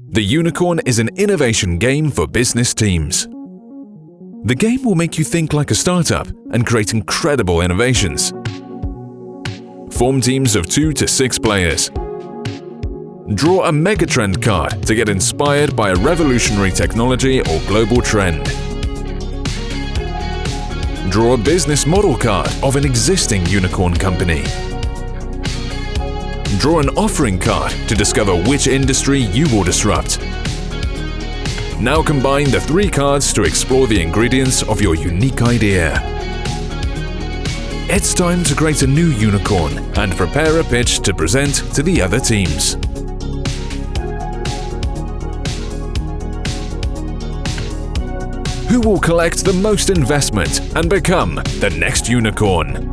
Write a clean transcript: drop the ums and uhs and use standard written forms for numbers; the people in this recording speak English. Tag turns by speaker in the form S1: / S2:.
S1: The Unicorn is an innovation game for business teams. The game will make you think like a startup and create incredible innovations. Form teams of 2 to 6 players. Draw a megatrend card to get inspired by a revolutionary technology or global trend. Draw a business model card of an existing unicorn company. Draw an offering card to discover which industry you will disrupt. Now combine the 3 cards to explore the ingredients of your unique idea. It's time to create a new unicorn and prepare a pitch to present to the other teams. Who will collect the most investment and become the next unicorn?